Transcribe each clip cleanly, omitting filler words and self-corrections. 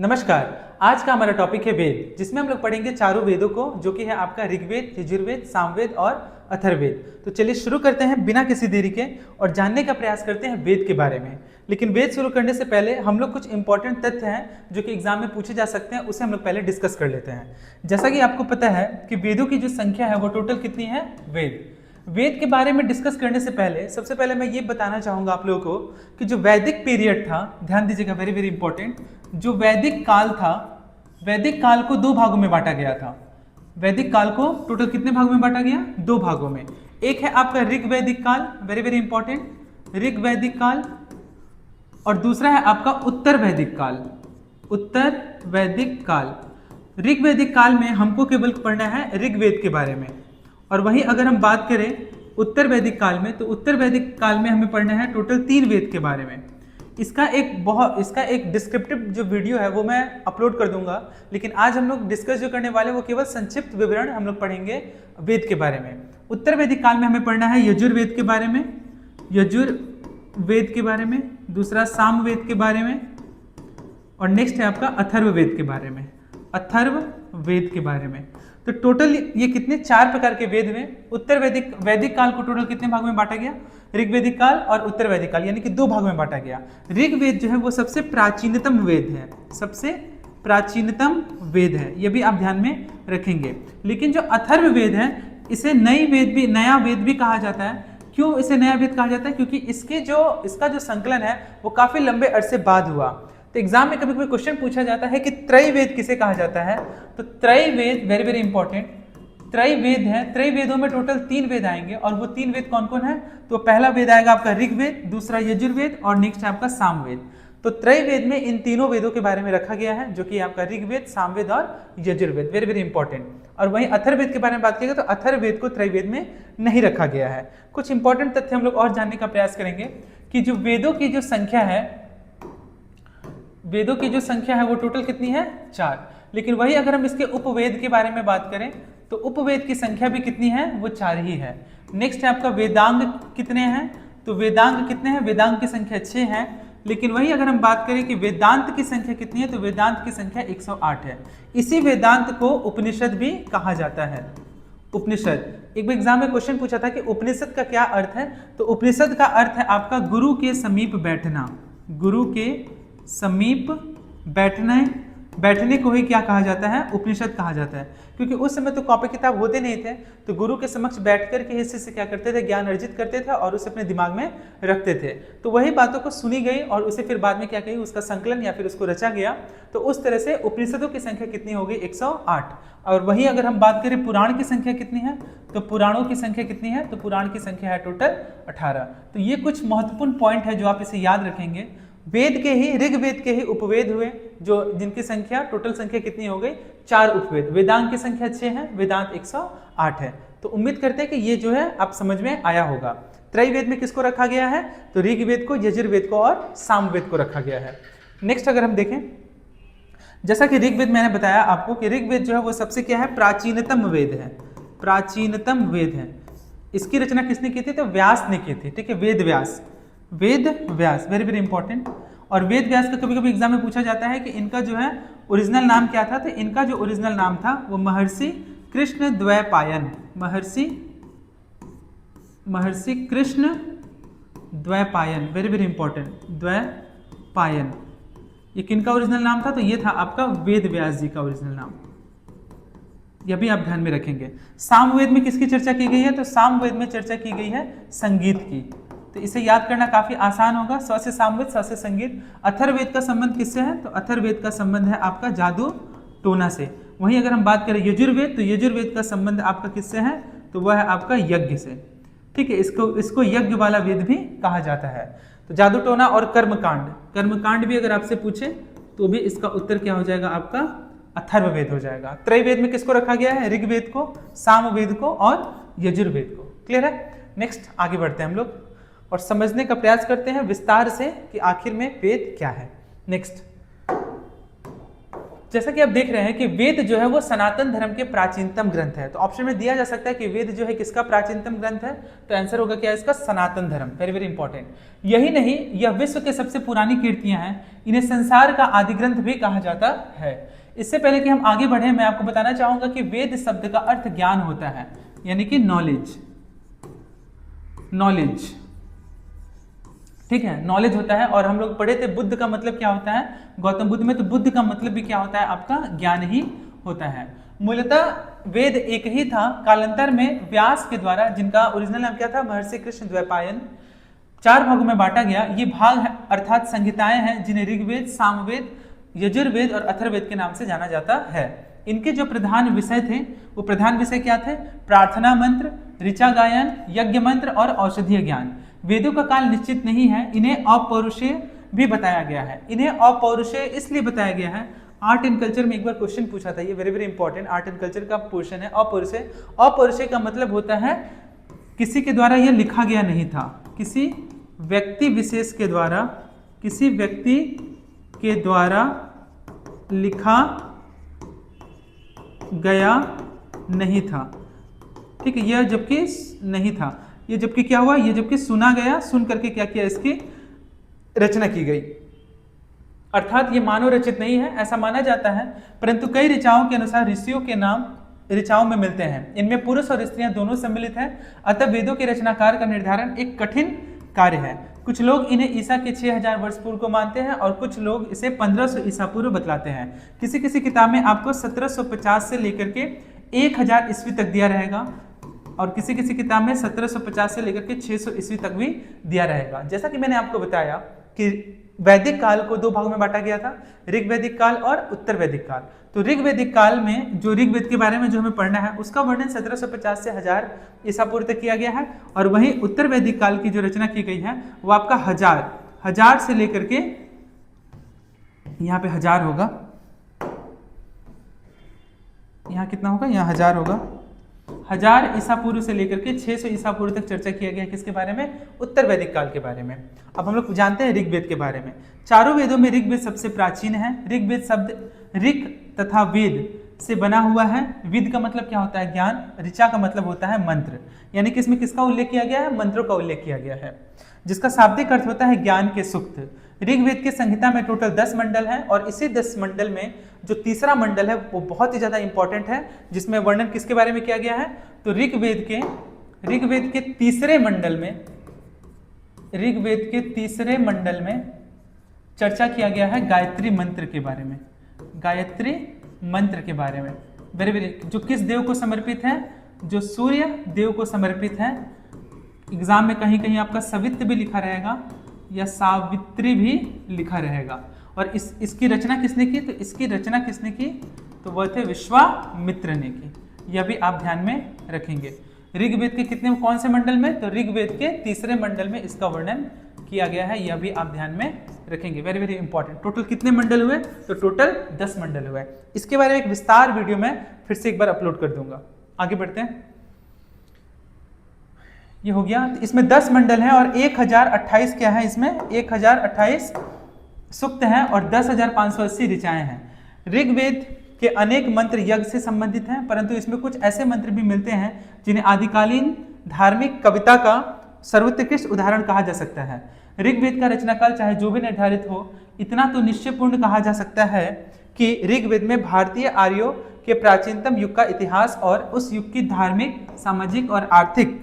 नमस्कार। आज का हमारा टॉपिक है वेद, जिसमें हम लोग पढ़ेंगे चारों वेदों को, जो कि है आपका ऋग्वेद, यजुर्वेद, सामवेद और अथर्ववेद। तो चलिए शुरू करते हैं बिना किसी देरी के और जानने का प्रयास करते हैं वेद के बारे में। लेकिन वेद शुरू करने से पहले हम लोग कुछ इंपॉर्टेंट तथ्य हैं जो कि एग्जाम में पूछे जा सकते हैं, उसे हम लोग पहले डिस्कस कर लेते हैं। जैसा कि आपको पता है कि वेदों की जो संख्या है वो टोटल कितनी है। वेद के बारे में डिस्कस करने से पहले सबसे पहले मैं ये बताना चाहूँगा आप लोगों को कि जो वैदिक पीरियड था, ध्यान दीजिएगा, वेरी वेरी इंपॉर्टेंट, जो वैदिक काल था, वैदिक काल को दो भागों में बांटा गया था। वैदिक काल को टोटल कितने भागों में बांटा गया? दो भागों में। एक है आपका ऋग वैदिक काल, वेरी वेरी इंपॉर्टेंट, ऋग वैदिक काल, और दूसरा है आपका उत्तर वैदिक काल। उत्तर वैदिक काल, ऋग वैदिक काल में हमको केवल पढ़ना है ऋग्वेद के बारे में, और वहीं अगर हम बात करें उत्तर वैदिक काल में, तो उत्तर वैदिक काल में हमें पढ़ना है टोटल 3 वेद के बारे में। इसका एक डिस्क्रिप्टिव जो वीडियो है वो मैं अपलोड कर दूंगा, लेकिन आज हम लोग डिस्कस जो करने वाले हैं वो केवल संक्षिप्त विवरण हम लोग पढ़ेंगे वेद के बारे में। उत्तर वैदिक काल में हमें पढ़ना है यजुर्वेद के बारे में, यजुर्वेद के बारे में, दूसरा सामवेद के बारे में, और नेक्स्ट है आपका अथर्ववेद के बारे में, अथर्ववेद के बारे में। तो टोटल ये कितने 4 प्रकार के वेद में उत्तर वैदिक काल को टोटल कितने भागों में बांटा गया? ऋग्वेदिक काल और उत्तर वैदिक काल, यानी कि 2 भागों में बांटा गया। ऋग्वेद जो है वो सबसे प्राचीनतम वेद है, सबसे प्राचीनतम वेद है, ये भी आप ध्यान में रखेंगे। लेकिन जो अथर्ववेद है इसे नया वेद भी कहा जाता है। क्यों इसे नया वेद कहा जाता है? क्योंकि इसका जो संकलन है वो काफी लंबे अरसे बाद हुआ। तो एग्जाम में कभी कभी क्वेश्चन पूछा जाता है कि त्रैवेद किसे कहा जाता है? तो त्रैवेद वेरी वेरी इंपॉर्टेंट, त्रैवेद है, त्रैवेदों में टोटल 3 वेद आएंगे, और वो 3 वेद कौन कौन है? तो पहला वेद आएगा आपका ऋग्वेद, दूसरा यजुर्वेद, और नेक्स्ट है आपका सामवेद। तो त्रैवेद में इन तीनों वेदों के बारे में रखा गया है, जो कि आपका ऋग्वेद, सामवेद और यजुर्वेद, वेरी वेरी इंपॉर्टेंट। और वहीं अथर्ववेद के बारे में बात करेंगे तो अथर्ववेद को त्रैवेद में नहीं रखा गया है। कुछ इंपॉर्टेंट तथ्य हम लोग और जानने का प्रयास करेंगे कि जो वेदों की जो संख्या है, वेदों की जो संख्या है वो टोटल कितनी है? 4। लेकिन वही अगर हम इसके उपवेद के बारे में बात करें तो उपवेद की संख्या भी कितनी है? वो 4 ही है। नेक्स्ट है आपका वेदांग कितने हैं? तो वेदांग कितने हैं? वेदांग की संख्या 6 है। लेकिन वही अगर हम बात करें कि वेदांत की संख्या कितनी है, तो वेदांत की संख्या 108 है। इसी वेदांत को उपनिषद भी कहा जाता है। उपनिषद, एक बार एग्जाम में क्वेश्चन पूछा था कि उपनिषद का क्या अर्थ है? तो उपनिषद का अर्थ है आपका गुरु के समीप बैठना। गुरु के समीप बैठने को ही क्या कहा जाता है? उपनिषद कहा जाता है। क्योंकि उस समय तो कॉपी किताब होते नहीं थे, तो गुरु के समक्ष बैठकर के हिस्से से क्या करते थे? ज्ञान अर्जित करते थे और उसे अपने दिमाग में रखते थे। तो वही बातों को सुनी गई और उसे फिर बाद में क्या कही, उसका संकलन या फिर उसको रचा गया। तो उस तरह से उपनिषदों की संख्या कितनी हो गई? 108। और वही अगर हम बात करें पुराण की संख्या कितनी है, तो पुराणों की संख्या कितनी है? तो पुराण की संख्या है टोटल 18। तो ये कुछ महत्वपूर्ण पॉइंट है जो आप इसे याद रखेंगे। वेद के ही, ऋग्वेद के ही उपवेद हुए, जो जिनकी संख्या टोटल संख्या कितनी हो गई? 4 उपवेद। वेदांग की संख्या 6 है, वेदांत 108 है। तो उम्मीद करते हैं कि ये जो है आप समझ में आया होगा। त्रैवेद में किसको रखा गया है? तो ऋग्वेद को, यजुर्वेद को और सामवेद को रखा गया है। नेक्स्ट अगर हम देखें, जैसा कि ऋग्वेद मैंने बताया आपको कि ऋग्वेद जो है वो सबसे क्या है? प्राचीनतम वेद है, प्राचीनतम वेद है। इसकी रचना किसने की थी? तो व्यास ने की थी, ठीक है, Ved Vyas, very very important. और वेद व्यास का कभी कभी एग्जाम में पूछा जाता है कि इनका जो है ओरिजिनल नाम क्या था? तो इनका जो ओरिजिनल नाम था वो महर्षि Krishna Dwaipayan, Maharshi Krishna Dwaipayan, very very important, Dwaipayan. ये किनका ओरिजिनल नाम था? तो ये था आपका वेद व्यास जी का ओरिजिनल नाम। यह भी आप ध्यान में रखेंगे। सामवेद में किसकी चर्चा की गई है? तो सामवेद में चर्चा की गई है संगीत की। तो इसे याद करना काफी आसान होगा। स से सामवेद, स से संगीत। अथर्ववेद का संबंध किससे है? तो अथर्ववेद का संबंध है आपका जादू टोना से। वहीं अगर हम बात करें यजुर्वेद, तो यजुर्वेद का संबंध आपका किससे है? तो वह है आपका यज्ञ से, ठीक है। इसको यज्ञ वाला वेद भी कहा जाता है। तो जादू टोना और कर्मकांड भी अगर आपसे पूछे तो भी इसका उत्तर क्या हो जाएगा? आपका अथर्ववेद हो जाएगा। त्रैवेद में किसको रखा गया है? ऋग्वेद को, सामवेद को और यजुर्वेद को। क्लियर है? नेक्स्ट आगे बढ़ते हैं हम लोग और समझने का प्रयास करते हैं विस्तार से कि आखिर में वेद क्या है। नेक्स्ट, जैसा कि आप देख रहे हैं कि वेद जो है वो सनातन धर्म के प्राचीनतम ग्रंथ है। तो ऑप्शन में दिया जा सकता है कि वेद जो है किसका प्राचीनतम ग्रंथ है, तो आंसर होगा क्या इसका, सनातन धर्म। Very very important. यही नहीं, यह विश्व के सबसे पुरानी कीर्तियां हैं, इन्हें संसार का आदि ग्रंथ भी कहा जाता है। इससे पहले कि हम आगे बढ़े, मैं आपको बताना चाहूंगा कि वेद शब्द का अर्थ ज्ञान होता है, यानी कि नॉलेज। नॉलेज, ठीक है, नॉलेज होता है। और हम लोग पढ़े थे बुद्ध का मतलब क्या होता है, गौतम बुद्ध में, तो बुद्ध का मतलब भी क्या होता है, आपका ज्ञान ही होता है। मूलतः वेद एक ही था, कालांतर में व्यास के द्वारा, जिनका ओरिजिनल नाम क्या था, महर्षि कृष्ण द्वैपायन, 4 भागों में बांटा गया। ये भाग अर्थात संहिताएं हैं जिन्हें ऋग्वेद, सामवेद, यजुर्वेद और अथर्ववेद के नाम से जाना जाता है। इनके जो प्रधान विषय थे, वो प्रधान विषय क्या थे, प्रार्थना मंत्र, ऋचा गायन, यज्ञ मंत्र और औषधीय ज्ञान। वेदों का काल निश्चित नहीं है, इन्हें अपौरुषेय भी बताया गया है। इन्हें अपौरुषेय इसलिए बताया गया है, आर्ट एंड कल्चर में एक बार क्वेश्चन पूछा था, ये very very important, art and culture का पोर्शन है अपौरुषेय। अपौरुषेय का मतलब होता है किसी के द्वारा यह लिखा गया नहीं था, किसी व्यक्ति विशेष के द्वारा, किसी व्यक्ति के द्वारा लिखा गया नहीं था, ठीक है। यह जबकि नहीं था, ये जबकि क्या हुआ, ये जबकि सुना गया, सुन करके क्या किया, इसकी रचना की गई। अर्थात ये मानव रचित नहीं है, ऐसा माना जाता है, परंतु कई ऋचाओं के अनुसार ऋषियों के नाम ऋचाओं में मिलते हैं। इनमें पुरुष और स्त्रियां दोनों सम्मिलित हैं, अतः वेदों के रचनाकार का निर्धारण एक कठिन कार्य है। कुछ लोग इन्हें ईसा के 6000 वर्ष पूर्व को मानते हैं और कुछ लोग इसे 1500 ईसा पूर्व बतलाते हैं। किसी किसी किताब में आपको 1750 से लेकर के 1000 ईस्वी तक दिया रहेगा, और किसी किसी किताब में 1750 से लेकर के 600 ईस्वी तक भी दिया रहेगा। जैसा कि मैंने आपको बताया कि वैदिक काल को 2 भागों में बांटा गया था, ऋग वैदिक काल और उत्तर वैदिक काल। तो ऋग वैदिक काल में जो ऋग्वेद के बारे में जो हमें पढ़ना है, उसका वर्णन 1750 से 1000 ईसा पूर्व तक किया गया है, और वहीं उत्तर वैदिक काल की जो रचना की गई है वो आपका 1000 से लेकर के, यहाँ पे 1000 होगा, यहाँ कितना होगा, यहाँ 1000 होगा, 1000 ईसा पूर्व से लेकर के 600 ईसा पूर्व तक चर्चा किया गया है। किसके बारे में, उत्तर वैदिक काल के बारे में। अब हम लोग जानते हैं ऋग्वेद के बारे में। चारों वेदों में ऋग्वेद सबसे प्राचीन है। ऋग्वेद शब्द ऋक तथा वेद से बना हुआ है। वेद का मतलब क्या होता है, ज्ञान। ऋचा का मतलब होता है मंत्र, यानी कि इसमें किसका उल्लेख किया गया है, मंत्रों का उल्लेख किया गया है, जिसका शाब्दिक अर्थ होता है ज्ञान के सूक्त। ऋग्वेद के संहिता में टोटल 10 मंडल हैं, और इसी 10 मंडल में जो तीसरा मंडल है वो बहुत ही ज्यादा इंपॉर्टेंट है, जिसमें वर्णन किसके बारे में किया गया है, तो ऋग्वेद के तीसरे मंडल में चर्चा किया गया है गायत्री मंत्र के बारे में। गायत्री मंत्र के बारे में वेरी वेरी, जो किस देव को समर्पित है, जो सूर्य देव को समर्पित है। एग्जाम में कहीं कहीं आपका सवित्र भी लिखा रहेगा या सावित्री भी लिखा रहेगा। और इसकी रचना किसने की, तो इसकी रचना किसने की, तो वह थे विश्वामित्र ने की। यह भी आप ध्यान में रखेंगे। ऋग्वेद के कितने, कौन से मंडल में, तो ऋग्वेद के तीसरे मंडल में इसका वर्णन किया गया है, यह भी आप ध्यान में रखेंगे। Very very important. टोटल कितने मंडल हुए, तो टोटल 10 मंडल हुए। इसके बारे में एक विस्तार वीडियो में फिर से एक बार अपलोड कर दूंगा। आगे बढ़ते हैं। ये हो गया, तो इसमें 10 मंडल हैं और 1028 क्या है, इसमें 1028 सूक्त हैं और 10,580 ऋचाएं हैं। ऋग्वेद के अनेक मंत्र यज्ञ से संबंधित हैं, परंतु इसमें कुछ ऐसे मंत्र भी मिलते हैं जिन्हें आदिकालीन धार्मिक कविता का सर्वोत्कृष्ट उदाहरण कहा जा सकता है। ऋग्वेद का रचनाकाल चाहे जो भी निर्धारित हो, इतना तो निश्चयपूर्ण कहा जा सकता है कि ऋग्वेद में भारतीय आर्यों के प्राचीनतम युग का इतिहास और उस युग की धार्मिक, सामाजिक और आर्थिक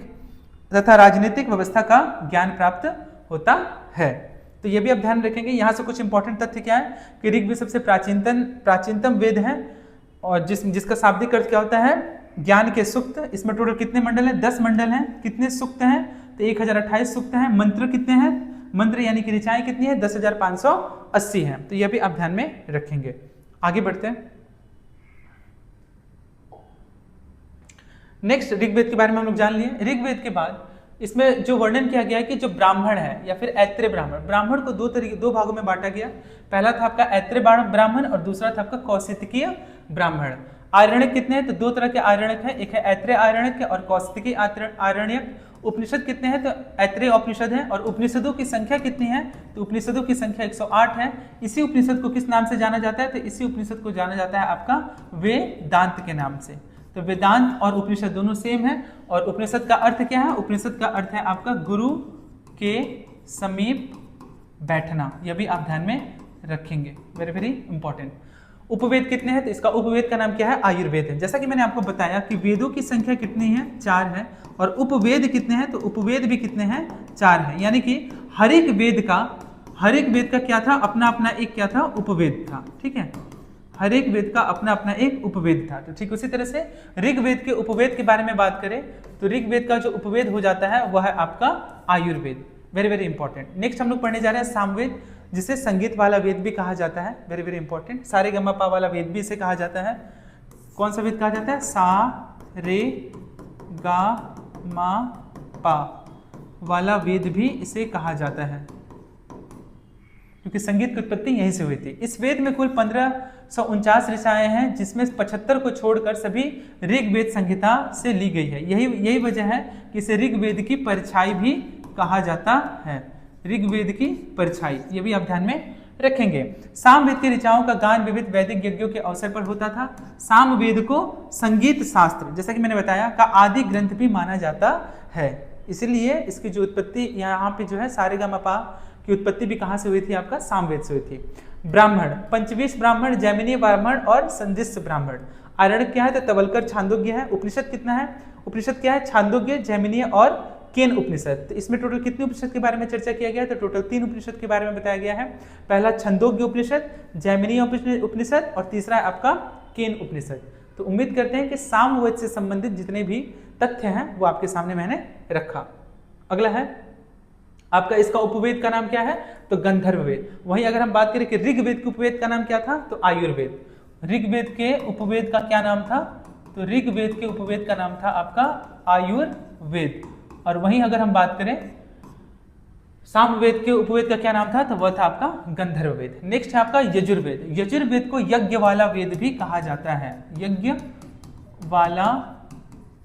तथा राजनीतिक व्यवस्था का ज्ञान प्राप्त होता है। तो ये भी आप ध्यान रखेंगे। यहाँ से कुछ इंपॉर्टेंट तथ्य क्या है कि ऋग्वेद सबसे प्राचीनतम वेद है, और जिसका शाब्दिक अर्थ क्या होता है, ज्ञान के सूक्त। इसमें टोटल कितने मंडल हैं, 10 मंडल हैं। कितने सूक्त हैं, तो 1028 सूक्त हैं। मंत्र कितने हैं, मंत्र यानी कि ऋचाएं कितनी है, 10,580 हैं। तो यह भी आप ध्यान में रखेंगे। आगे बढ़ते हैं। नेक्स्ट ऋग्वेद के बारे में हम लोग जान लिए। ऋग्वेद के बाद इसमें जो वर्णन किया गया है कि जो ब्राह्मण है या फिर ऐत्रेय ब्राह्मण को दो भागों में बांटा गया। पहला था आपका ऐत्रेय ब्राह्मण और दूसरा था आपका कौशितकीय ब्राह्मण। आरण्यक कितने हैं, तो 2 तरह के आरण्यक हैं, एक है ऐत्रेय आरण्यक और कौशितकीय आरण्यक। उपनिषद कितने हैं, तो ऐत्रेय उपनिषद है। और उपनिषदों की संख्या कितनी है, तो उपनिषदों की संख्या 108 है। इसी उपनिषद को किस नाम से जाना जाता है, तो इसी उपनिषद को जाना जाता है आपका वेदांत के नाम से। तो वेदांत और उपनिषद दोनों सेम है। और उपनिषद का अर्थ क्या है, उपनिषद का अर्थ है आपका गुरु के समीप बैठना। यह भी आप ध्यान में रखेंगे, वेरी वेरी इंपॉर्टेंट। उपवेद कितने हैं, तो इसका उपवेद का नाम क्या है, आयुर्वेद है। जैसा कि मैंने आपको बताया कि वेदों की संख्या कितनी है, 4 है। और उपवेद कितने हैं, तो उपवेद भी कितने हैं, 4 है। यानी कि हर एक वेद का क्या था, अपना अपना एक क्या था, उपवेद था। ठीक है, हर एक वेद का अपना अपना एक उपवेद था। तो ठीक उसी तरह से ऋग्वेद के उपवेद के बारे में बात करें तो ऋग्वेद का जो उपवेद हो जाता है वह है आपका Ayurveda. Very very important. Next हम लोग पढ़ने जा रहे हैं सामवेद, जिसे संगीत वाला वेद भी कहा जाता है। Very very important. सारे गमा पा वाला वेद भी इसे कहा जाता है। कौन सा वेद कहा जाता है, सा रे गा मा पा वाला वेद भी इसे कहा जाता है, क्योंकि संगीत की उत्पत्ति यहीं से हुई थी। इस वेद में कुल 1549 ऋचाएं हैं, जिसमें 75 को छोड़कर सभी ऋग्वेद संहिता से ली गई है। यही वजह है कि इसे ऋग्वेद की परछाई भी कहा जाता है। ऋग्वेद की परछाई, ये भी आप ध्यान में रखेंगे। सामवेद की ऋचाओं का गान विविध वैदिक यज्ञों के अवसर पर होता था। सामवेद को संगीत शास्त्र, जैसा कि मैंने बताया, का आदि ग्रंथ भी माना जाता है। इसलिए इसकी जो उत्पत्ति यहाँ पे जो है सारेगामापा की उत्पत्ति भी कहाँ से हुई थी, आपका सामवेद से हुई थी। ब्राह्मण, पंचवीस ब्राह्मण, जैमिनी ब्राह्मण और संदिष्ट ब्राह्मण। आरण्यक क्या है, तो तवलकर छांदोग्य है। उपनिषद कितना है, उपनिषद क्या है, छांदोग्य, जैमिनी और केन उपनिषद। तो इसमें टोटल कितने उपनिषद के बारे में चर्चा किया गया है, तो टोटल 3 उपनिषद के बारे में बताया गया है। पहला छंदोग्य उपनिषद, जैमिनी उपनिषद और तीसरा है आपका केन उपनिषद। तो उम्मीद करते हैं कि सामवेद से संबंधित जितने भी तथ्य हैं वो आपके सामने मैंने रखा। अगला है आपका, इसका उपवेद का नाम क्या है, तो गंधर्व वेद। वहीं अगर हम बात करें कि ऋग्वेद के उपवेद का नाम क्या था, तो आयुर्वेद। ऋग्वेद के उपवेद का क्या नाम था, तो ऋग्वेद के उपवेद का नाम था आपका आयुर्वेद। और वहीं अगर हम बात करें सामवेद के उपवेद का क्या नाम था, तो वह था आपका गंधर्व वेद। नेक्स्ट है आपका यजुर्वेद। यजुर्वेद को यज्ञ वाला वेद भी कहा जाता है, यज्ञ वाला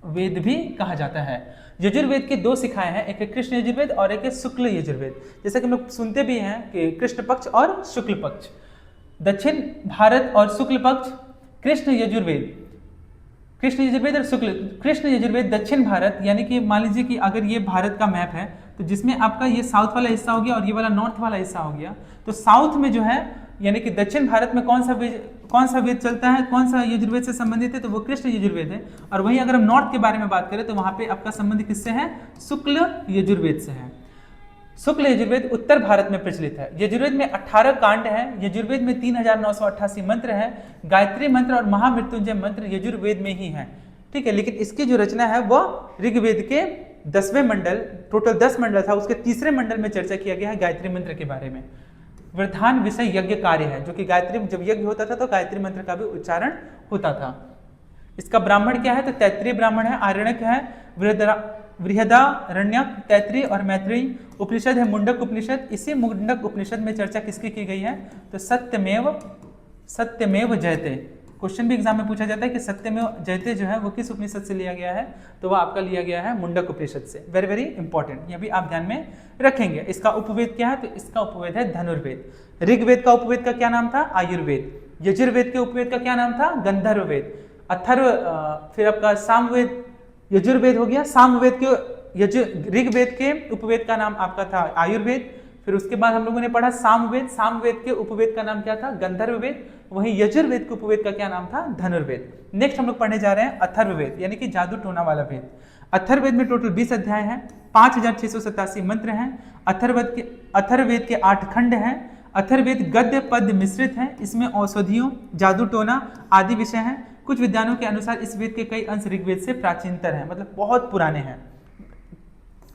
वेद भी कहा जाता है। यजुर्वेद की 2 शाखाएं हैं, एक है कृष्ण यजुर्वेद और एक है शुक्ल यजुर्वेद। जैसा कि हम लोग सुनते भी हैं कि कृष्ण पक्ष और शुक्ल पक्ष, दक्षिण भारत और शुक्ल पक्ष कृष्ण यजुर्वेद, कृष्ण यजुर्वेद और शुक्ल। कृष्ण यजुर्वेद दक्षिण भारत, यानी कि मान लीजिए कि अगर ये भारत का मैप है तो जिसमें आपका ये साउथ वाला हिस्सा हो गया और ये वाला नॉर्थ वाला हिस्सा हो गया, तो साउथ में जो है यानी कि दक्षिण भारत में कौन सा वेद चलता है, कौन सा यजुर्वेद से संबंधित है, तो वो कृष्ण यजुर्वेद है। और वहीं अगर हम नॉर्थ के बारे में बात करें तो वहां पे आपका संबंध किससे है, शुक्ल यजुर्वेद से है। शुक्ल यजुर्वेद उत्तर भारत में प्रचलित है। यजुर्वेद में 18 कांड है। यजुर्वेद में 3988 मंत्र है। गायत्री मंत्र और महामृत्युंजय मंत्र यजुर्वेद में ही है। ठीक है, लेकिन इसकी जो रचना है वह ऋग्वेद के 10वें मंडल, टोटल 10 मंडल था, उसके तीसरे मंडल में चर्चा किया गया है गायत्री मंत्र के बारे में। वृद्धान विषय यज्ञ कार्य है, जो कि गायत्री, जब यज्ञ होता था तो गायत्री मंत्र का भी उच्चारण होता था। इसका ब्राह्मण क्या है, तो तैत्रीय ब्राह्मण है। आरण्यक है बृहदारण्यक, तैत्रीय और मैत्रेयी। उपनिषद है मुंडक उपनिषद। इसी मुंडक उपनिषद में चर्चा किसकी की गई है, तो सत्यमेव जयते। क्वेश्चन भी एग्जाम में पूछा जाता है कि सत्यमेव जयते जो है वो किस उपनिषद से लिया गया है, तो वह आपका लिया गया है मुंडक उपनिषद से। वेरी वेरी इंपॉर्टेंट, ये भी आप ध्यान में रखेंगे। इसका उपवेद क्या है, तो इसका उपवेद है धनुर्वेद। ऋग्वेद का उपवेद का क्या नाम था, आयुर्वेद। यजुर्वेद के उपवेद का क्या नाम था, गंधर्व वेद। अथर्व, फिर आपका सामवेद, यजुर्वेद हो गया। सामवेद के ऋग्वेद के उपवेद का नाम आपका था आयुर्वेद। फिर उसके बाद हम लोगों ने पढ़ा सामवेद। सामवेद के उपवेद का नाम क्या था, गंधर्व वेद। वहीं यजुर्वेद के उपवेद का क्या नाम था, धनुर्वेद। नेक्स्ट हम लोग पढ़ने जा रहे हैं अथर्ववेद, यानी कि जादू टोना वाला वेद। अथर्ववेद में टोटल 20 अध्याय हैं, 5687 मंत्र हैं। अथर्ववेद के 8 खंड हैं। अथर्ववेद गद्य पद्य मिश्रित है। इसमें औषधियों, जादू टोना आदि विषय हैं। कुछ विद्वानों के अनुसार इस वेद के कई अंश ऋग्वेद से प्राचीनतर हैं, मतलब बहुत पुराने हैं।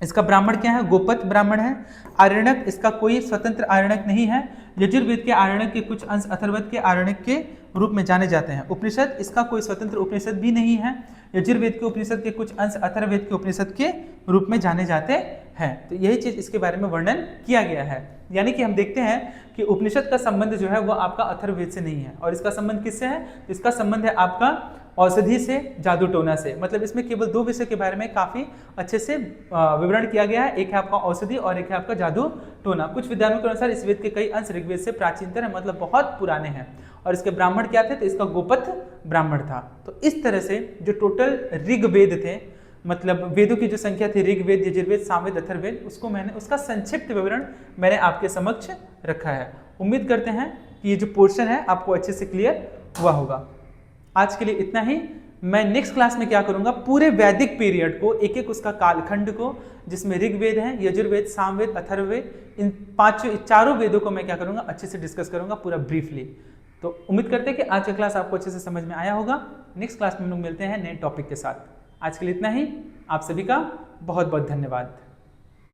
इसका ब्राह्मण क्या है, गोपत ब्राह्मण है। आरण्यक, इसका कोई स्वतंत्र आरण्यक नहीं है। यजुर्वेद के आरण्यक के कुछ अंश अथर्ववेद के आरण्यक के रूप में जाने जाते हैं। उपनिषद, इसका कोई स्वतंत्र उपनिषद भी नहीं है। यजुर्वेद के उपनिषद के कुछ अंश अथर्ववेद के उपनिषद के रूप में जाने जाते हैं। तो यही चीज इसके बारे में वर्णन किया गया है। यानी कि हम देखते हैं कि उपनिषद का संबंध जो है वो आपका अथर्ववेद से नहीं है। और इसका संबंध किससे है, इसका संबंध है आपका औषधि से जादू टोना से। मतलब इसमें केवल 2 विषय के बारे में काफी अच्छे से विवरण किया गया है। एक है आपका औषधि और एक है आपका जादू टोना। कुछ विद्वानों के अनुसार इस वेद के कई अंश ऋग्वेद से प्राचीनतर है, मतलब बहुत पुराने हैं। और इसके ब्राह्मण क्या थे, तो इसका गोपथ ब्राह्मण था। तो इस तरह से जो टोटल ऋग्वेद थे, मतलब वेदों की जो संख्या थी ऋग्वेद, यजुर्वेद, सामवेद, अथर्ववेद, उसका संक्षिप्त विवरण मैंने आपके समक्ष रखा है। उम्मीद करते हैं कि ये जो पोर्शन है आपको अच्छे से क्लियर हुआ होगा। आज के लिए इतना ही। मैं नेक्स्ट क्लास में क्या करूंगा, पूरे वैदिक पीरियड को, एक एक उसका कालखंड को, जिसमें ऋग्वेद है, यजुर्वेद, सामवेद, अथर्ववेद, इन चारों वेदों को मैं क्या करूंगा, अच्छे से डिस्कस करूंगा पूरा ब्रीफली। तो उम्मीद करते हैं कि आज का क्लास आपको अच्छे से समझ में आया होगा। नेक्स्ट क्लास में हम लोग मिलते हैं नए टॉपिक के साथ। आज के लिए इतना ही। आप सभी का बहुत बहुत धन्यवाद।